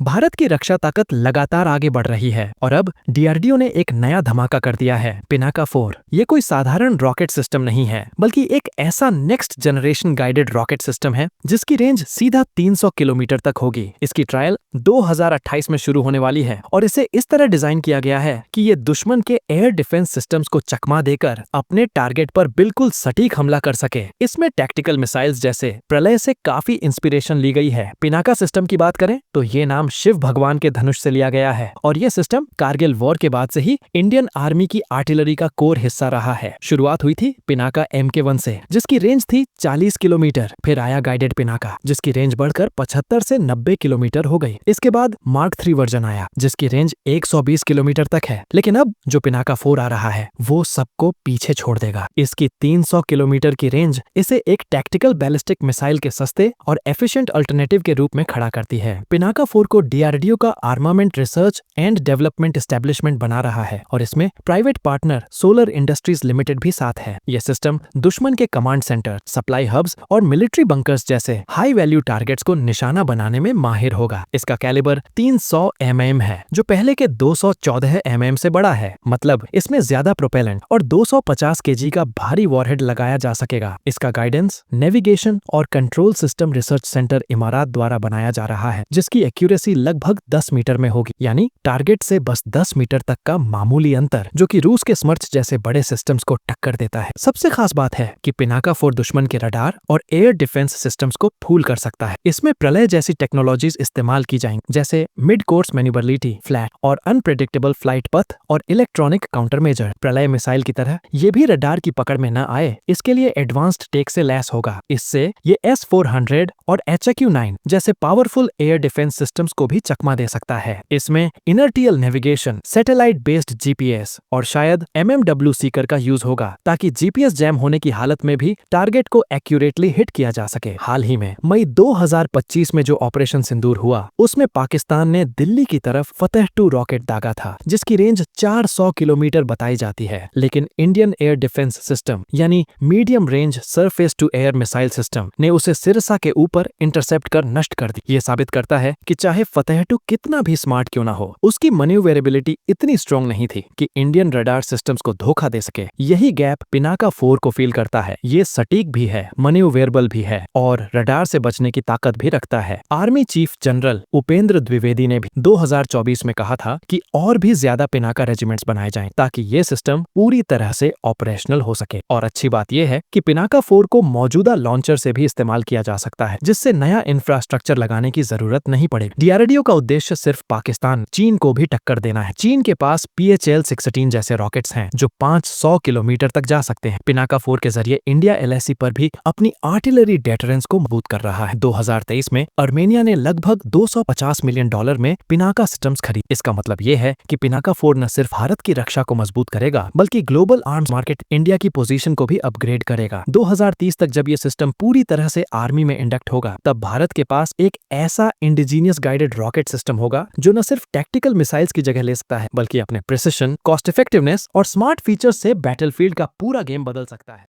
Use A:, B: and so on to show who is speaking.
A: भारत की रक्षा ताकत लगातार आगे बढ़ रही है और अब डीआरडीओ ने एक नया धमाका कर दिया है, पिनाका 4। ये कोई साधारण रॉकेट सिस्टम नहीं है, बल्कि एक ऐसा next generation guided rocket system है जिसकी रेंज सीधा 300 किलोमीटर तक होगी। इसकी ट्रायल 2028 में शुरू होने वाली है और इसे इस तरह डिजाइन किया गया है कि ये दुश्मन के एयर डिफेंस सिस्टम्स को चकमा देकर अपने टारगेट पर बिल्कुल सटीक हमला कर सके। इसमें टैक्टिकल मिसाइल्स जैसे प्रलय से काफी इंस्पिरेशन ली गई है। पिनाका सिस्टम की बात करें तो ये नाम शिव भगवान के धनुष से लिया गया है और ये सिस्टम कारगिल वॉर के बाद से ही इंडियन आर्मी की आर्टिलरी का कोर हिस्सा रहा है। शुरुआत हुई थी पिनाका MK1 से, जिसकी रेंज थी 40 किलोमीटर। फिर आया गाइडेड पिनाका, जिसकी रेंज बढ़कर 75 से 90 किलोमीटर हो गई। इसके बाद मार्क 3 वर्जन आया, जिसकी रेंज 120 किलोमीटर तक है। लेकिन अब जो पिनाका 4 आ रहा है वो सबको पीछे छोड़ देगा। इसकी 300 किलोमीटर की रेंज इसे एक टैक्टिकल बैलिस्टिक मिसाइल के सस्ते और एफिशिएंट अल्टरनेटिव के रूप में खड़ा करती है। पिनाका 4 को डीआरडीओ का armament research and development establishment बना रहा है और इसमें private partner solar industries limited भी साथ है। यह सिस्टम दुश्मन के कमांड सेंटर, सप्लाई हब्स और मिलिट्री बंकर्स जैसे हाई वैल्यू टारगेट्स को निशाना बनाने में माहिर होगा। इसका कैलिबर 300 mm है, जो पहले के 214 mm से बड़ा है। मतलब इसमें ज्यादा प्रोपेलेंट और 250 kg का भारी वॉरहेड लगाया जा सकेगा। इसका गाइडेंस, नेविगेशन और कंट्रोल सिस्टम रिसर्च सेंटर इमारात द्वारा बनाया जा रहा है, जिसकी एक्यूरेसी लगभग 10 मीटर में होगी, यानी टारगेट से बस 10 मीटर तक का मामूली अंतर, जो कि रूस के स्मर्च जैसे बड़े सिस्टम्स को टक्कर देता है। सबसे खास बात है कि पिनाका 4 दुश्मन के रडार और एयर डिफेंस सिस्टम्स को फूल कर सकता है। इसमें प्रलय जैसी टेक्नोलॉजीज इस्तेमाल की जाएंगी, जैसे मिड कोर्स मैन्यूवरबिलिटी, फ्लैट और अनप्रेडिक्टेबल फ्लाइट पथ और इलेक्ट्रॉनिक काउंटर मेजर। प्रलय मिसाइल की तरह ये भी रडार की पकड़ में न आए, इसके लिए एडवांस्ड टेक से लैस होगा। इससे ये S-400 और HQ-9 जैसे पावरफुल एयर डिफेंस सिस्टम्स को भी चकमा दे सकता है। इसमें inertial navigation, satellite based GPS और शायद MMW सीकर का यूज होगा, ताकि जीपीएस जैम होने की हालत में भी टारगेट को एक्यूरेटली हिट किया जा सके। हाल ही में मई 2025 में जो ऑपरेशन सिंदूर हुआ, उसमें पाकिस्तान ने दिल्ली की तरफ फतेह 2 रॉकेट दागा था, जिसकी रेंज 400 किलोमीटर बताई जाती है। लेकिन इंडियन एयर डिफेंस सिस्टम यानी medium range surface to air missile system ने उसे सिरसा के ऊपर इंटरसेप्ट कर नष्ट कर दी। ये साबित करता है कि चाहे फतेह 2 कितना भी स्मार्ट क्यों ना हो, उसकी मैन्यूवरेबिलिटी इतनी स्ट्रॉन्ग नहीं थी कि इंडियन रडार सिस्टम्स को धोखा दे सके। यही गैप पिनाका 4 को फील करता है। ये सटीक भी है, मैन्यूवरेबल भी है और रडार से बचने की ताकत भी रखता है। Army chief general Upendra Dwivedi ने भी 2024 में कहा था कि और भी ज्यादा पिनाका रेजिमेंट्स बनाए जाएं, ताकि ये सिस्टम पूरी तरह से ऑपरेशनल हो सके। और अच्छी बात यह है कि पिनाका 4 को मौजूदा लॉन्चर से भी इस्तेमाल किया जा सकता है, जिससे नया इंफ्रास्ट्रक्चर लगाने की जरूरत नहीं पड़ेगी। डीआरडीओ का उद्देश्य सिर्फ पाकिस्तान, चीन को भी टक्कर देना है। चीन के पास PHL-16 जैसे रॉकेट्स हैं जो 500 किलोमीटर तक जा सकते हैं। पिनाका 4 के जरिए इंडिया LAC पर भी अपनी आर्टिलरी डेटरेंस को मजबूत कर रहा है। 2023 में अर्मेनिया ने लगभग $250 मिलियन में पिनाका सिस्टम्स खरीद। इसका मतलब ये है कि पिनाका 4 न सिर्फ भारत की रक्षा को मजबूत करेगा, बल्कि ग्लोबल आर्म्स मार्केट इंडिया की पोजीशन को भी अपग्रेड करेगा। 2030 तक जब ये सिस्टम पूरी तरह से आर्मी में इंडक्ट होगा, तब भारत के पास एक ऐसा इंडिजीनियस गाइडेड रॉकेट सिस्टम होगा जो न सिर्फ टैक्टिकल मिसाइल्स की जगह ले सकता है, बल्कि अपने प्रिसिशन, कॉस्ट इफेक्टिवनेस और स्मार्ट फीचर्स से बैटलफील्ड का पूरा गेम बदल सकता है।